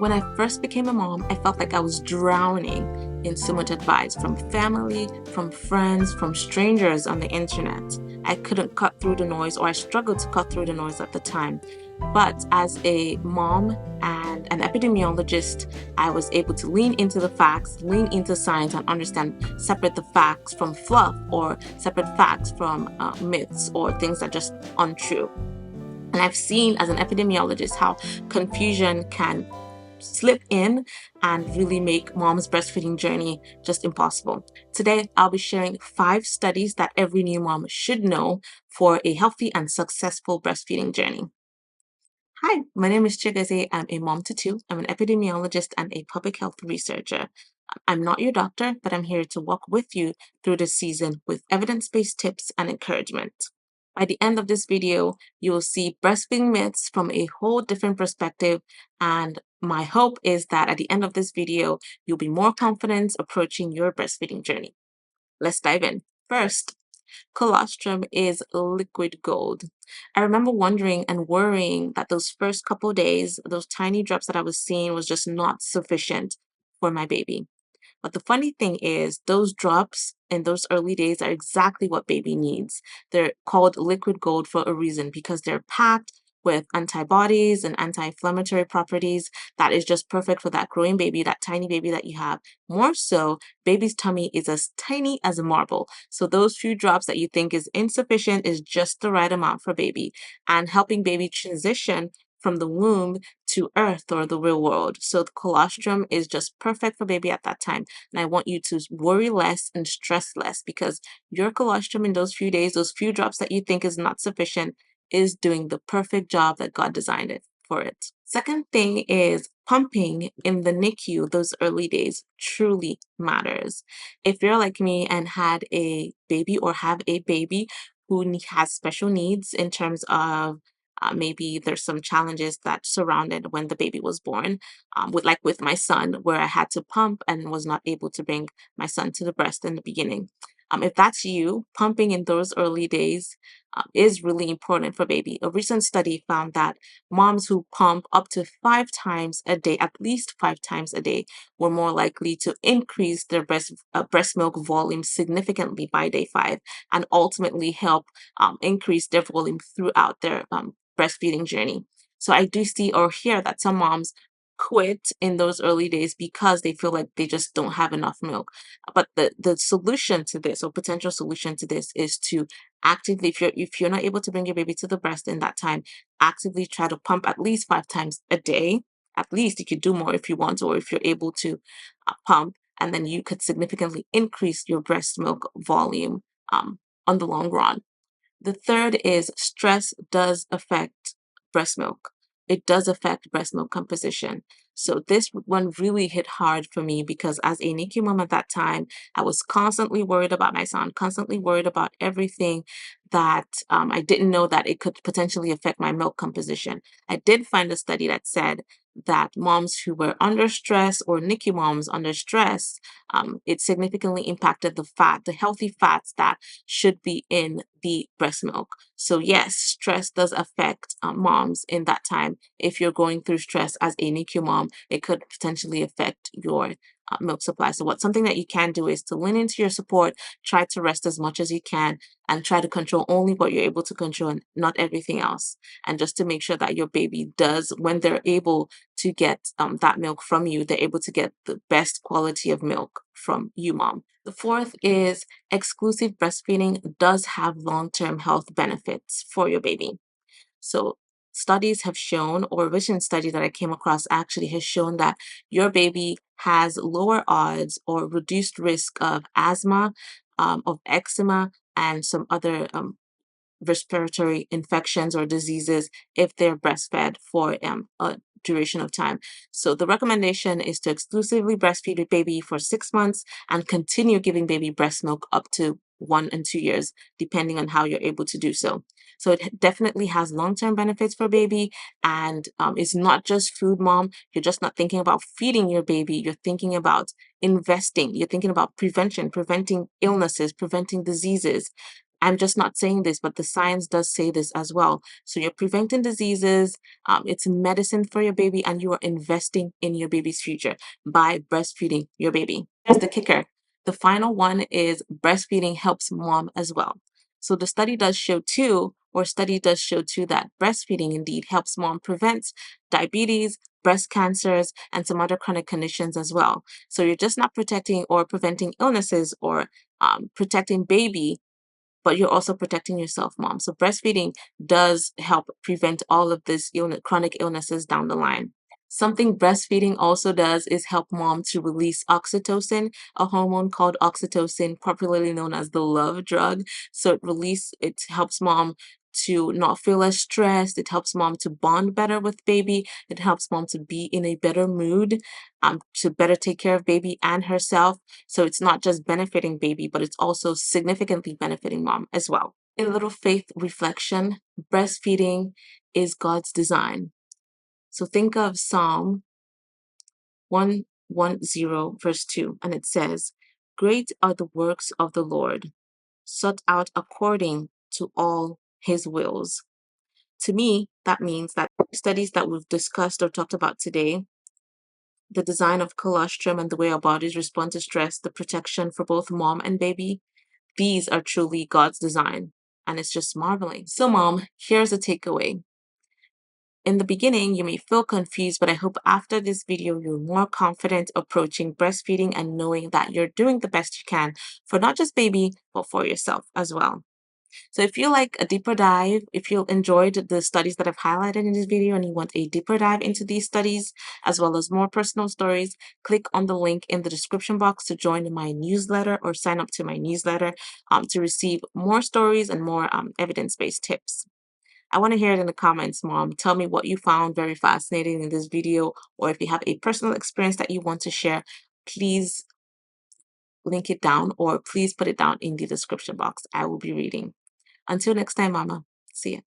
When I first became a mom, I felt like I was drowning in so much advice from family, from friends, from strangers on the internet. I couldn't cut through the noise, or I struggled to cut through the noise at the time. But as a mom and an epidemiologist, I was able to lean into the facts, lean into science, and understand, separate the facts from fluff, or separate facts from myths or things that are just untrue. And I've seen as an epidemiologist how confusion can slip in and really make mom's breastfeeding journey just impossible. Today, I'll be sharing 5 studies that every new mom should know for a healthy and successful breastfeeding journey. Hi, my name is Chigaze. I'm a mom to 2. I'm an epidemiologist and a public health researcher. I'm not your doctor, but I'm here to walk with you through this season with evidence-based tips and encouragement. By the end of this video, you will see breastfeeding myths from a whole different perspective, and my hope is that at the end of this video, you'll be more confident approaching your breastfeeding journey. Let's dive in. First, colostrum is liquid gold. I remember wondering and worrying that those first couple days, those tiny drops that I was seeing was just not sufficient for my baby. But the funny thing is, those drops in those early days are exactly what baby needs. They're called liquid gold for a reason because they're packed with antibodies and anti-inflammatory properties that is just perfect for that growing baby, that tiny baby that you have. More so, baby's tummy is as tiny as a marble. So those few drops that you think is insufficient is just the right amount for baby, and helping baby transition from the womb to earth or the real world. So the colostrum is just perfect for baby at that time. And I want you to worry less and stress less, because your colostrum in those few days, those few drops that you think is not sufficient, is doing the perfect job that God designed it for it. Second thing is pumping in the NICU those early days truly matters. If you're like me and had a baby or have a baby who has special needs in terms of maybe there's some challenges that surrounded when the baby was born, with my son, where I had to pump and was not able to bring my son to the breast in the beginning. If that's you, pumping in those early days is really important for baby. A recent study found that moms who pump up to 5 times a day, at least 5 times a day, were more likely to increase their breast milk volume significantly by day 5, and ultimately help increase their volume throughout their breastfeeding journey. So I do see or hear that some moms quit in those early days because they feel like they just don't have enough milk. But the solution to this, or potential solution to this, is to actively, if you're not able to bring your baby to the breast in that time, actively try to pump at least 5 times a day. At least you could do more if you want to, or if you're able to pump, and then you could significantly increase your breast milk volume on the long run. The third is stress does affect breast milk. It does affect breast milk composition. So this one really hit hard for me, because as a NICU mom at that time, I was constantly worried about my son, constantly worried about everything that I didn't know that it could potentially affect my milk composition. I did find a study that said that moms who were under stress, or NICU moms under stress, it significantly impacted the healthy fats that should be in the breast milk. So yes, stress does affect moms in that time. If you're going through stress as a NICU mom, it could potentially affect your milk supply. So something that you can do is to lean into your support, try to rest as much as you can, and try to control only what you're able to control and not everything else. And just to make sure that your baby does, when they're able to get that milk from you, they're able to get the best quality of milk from you, mom. The fourth is exclusive breastfeeding does have long-term health benefits for your baby. So studies have shown, or a recent study that I came across actually has shown, that your baby has lower odds or reduced risk of asthma, of eczema, and some other respiratory infections or diseases if they're breastfed for a duration of time. So the recommendation is to exclusively breastfeed your baby for 6 months and continue giving baby breast milk up to 1 and 2 years, depending on how you're able to do so. So it definitely has long-term benefits for baby, and it's not just food, mom. You're just not thinking about feeding your baby. You're thinking about investing. You're thinking about prevention, preventing illnesses, preventing diseases. I'm just not saying this, but the science does say this as well. So you're preventing diseases, it's medicine for your baby, and you are investing in your baby's future by breastfeeding your baby. Here's the kicker. The final one is breastfeeding helps mom as well. So the study does show too, that breastfeeding indeed helps mom prevent diabetes, breast cancers, and some other chronic conditions as well. So you're just not protecting or preventing illnesses or protecting baby, but you're also protecting yourself, mom. So breastfeeding does help prevent all of this chronic illnesses down the line. Something breastfeeding also does is help mom to release oxytocin, a hormone called oxytocin, popularly known as the love drug. So it helps mom to not feel as stressed. It helps mom to bond better with baby. It helps mom to be in a better mood, to better take care of baby and herself. So it's not just benefiting baby, but it's also significantly benefiting mom as well. A little faith reflection, breastfeeding is God's design. So think of Psalm 110, verse 2, and it says, "Great are the works of the Lord, sought out according to all his wills." To me, that means that studies that we've discussed or talked about today, the design of colostrum and the way our bodies respond to stress, the protection for both mom and baby, these are truly God's design. And it's just marveling. So, mom, here's a takeaway. In the beginning, you may feel confused, but I hope after this video, you're more confident approaching breastfeeding and knowing that you're doing the best you can for not just baby, but for yourself as well. So if you like a deeper dive, if you enjoyed the studies that I've highlighted in this video and you want a deeper dive into these studies, as well as more personal stories, click on the link in the description box to join my newsletter or sign up to my newsletter to receive more stories and more evidence-based tips. I want to hear it in the comments, mom. Tell me what you found very fascinating in this video, or if you have a personal experience that you want to share, please link it down or please put it down in the description box. I will be reading. Until next time, mama. See ya.